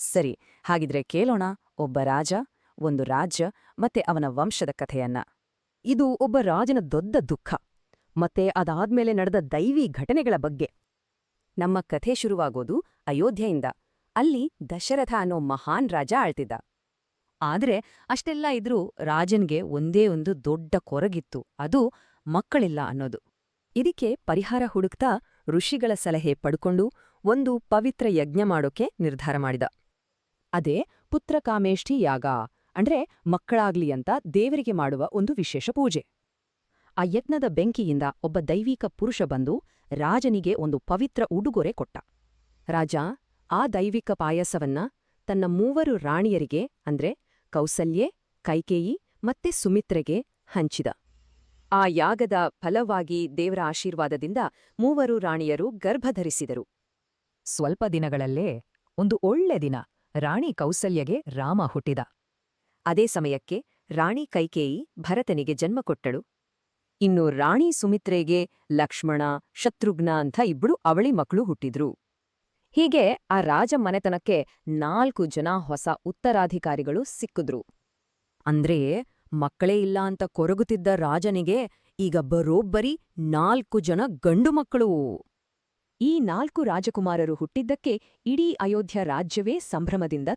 ಸರಿ, ಹಾಗಿದ್ರೆ ಕೇಳೋಣ ಒಬ್ಬ ರಾಜ, ಒಂದು ರಾಜ್ಯ ಮತ್ತೆ ಅವನ ವಂಶದ ಕಥೆಯನ್ನ. ಇದು ಒಬ್ಬ ರಾಜನ ದೊಡ್ಡ ದುಃಖ ಮತ್ತೆ ಅದಾದ್ಮೇಲೆ ನಡೆದ ದೈವಿ ಘಟನೆಗಳ ಬಗ್ಗೆ. ನಮ್ಮ ಕಥೆ ಶುರುವಾಗೋದು ಅಯೋಧ್ಯೆಯಿಂದ. ಅಲ್ಲಿ ದಶರಥ ಅನ್ನೋ ಮಹಾನ್ ರಾಜ ಆಳ್ತಿದ್ದ. ಆದ್ರೆ ಅಷ್ಟೆಲ್ಲ ಇದ್ರೂ ರಾಜನ್ಗೆ ಒಂದೇ ಒಂದು ದೊಡ್ಡ ಕೊರಗಿತ್ತು, ಅದು ಮಕ್ಕಳಿಲ್ಲ ಅನ್ನೋದು. ಇದಕ್ಕೆ ಪರಿಹಾರ ಹುಡುಕ್ತಾ ಋಷಿಗಳ ಸಲಹೆ ಪಡ್ಕೊಂಡು ಒಂದು ಪವಿತ್ರ ಯಜ್ಞ ಮಾಡೋಕೆ ನಿರ್ಧಾರ ಮಾಡಿದ. ಅದೇ ಪುತ್ರಕಾಮೇಷ್ಠಿ ಯಾಗ, ಅಂದ್ರೆ ಮಕ್ಕಳಾಗ್ಲಿ ಅಂತ ದೇವರಿಗೆ ಮಾಡುವ ಒಂದು ವಿಶೇಷ ಪೂಜೆ. ಆ ಯಜ್ಞದ ಬೆಂಕಿಯಿಂದ ಒಬ್ಬ ದೈವಿಕ ಪುರುಷ ಬಂದು ರಾಜನಿಗೆ ಒಂದು ಪವಿತ್ರ ಉಡುಗೊರೆ ಕೊಟ್ಟ. ರಾಜ ಆ ದೈವಿಕ ಪಾಯಸವನ್ನ ತನ್ನ 3 ರಾಣಿಯರಿಗೆ ಅಂದ್ರೆ ಕೌಸಲ್ಯೆ, ಕೈಕೇಯಿ ಮತ್ತೆ ಸುಮಿತ್ರೆಗೆ ಹಂಚಿದ. ಆ ಯಾಗದ ಫಲವಾಗಿ ದೇವರ ಆಶೀರ್ವಾದದಿಂದ 3 ರಾಣಿಯರು ಗರ್ಭಧರಿಸಿದರು. ಸ್ವಲ್ಪ ದಿನಗಳಲ್ಲೇ ಒಂದು ಒಳ್ಳೆ ದಿನ ರಾಣಿ ಕೌಸಲ್ಯಗೆ ರಾಮ ಹುಟ್ಟಿದ. ಅದೇ ಸಮಯಕ್ಕೆ ರಾಣಿ ಕೈಕೇಯಿ ಭರತನಿಗೆ ಜನ್ಮ ಕೊಟ್ಟಳು. ಇನ್ನು ರಾಣಿ ಸುಮಿತ್ರೆಗೆ ಲಕ್ಷ್ಮಣ, ಶತ್ರುಘ್ನ ಅಂತ 2 ಅವಳಿ ಮಕ್ಕಳು ಹುಟ್ಟಿದ್ರು. ಹೀಗೆ ಆ ರಾಜ ಮನೆತನಕ್ಕೆ 4 ಜನ ಹೊಸ ಉತ್ತರಾಧಿಕಾರಿಗಳು ಸಿಕ್ಕಿದ್ರು. ಅಂದ್ರೆ ಮಕ್ಕಳೇ ಇಲ್ಲ ಅಂತ ಕೊರಗುತ್ತಿದ್ದ ರಾಜನಿಗೆ ಈಗ ಬರೋಬ್ಬರಿ 4 ಜನ ಗಂಡು ಮಕ್ಕಳು. ಈ 4 ರಾಜಕುಮಾರರು ಹುಟ್ಟಿದ್ದಕ್ಕೆ ಇಡೀ ಅಯೋಧ್ಯ ರಾಜ್ಯವೇ ಸಂಭ್ರಮದಿಂದ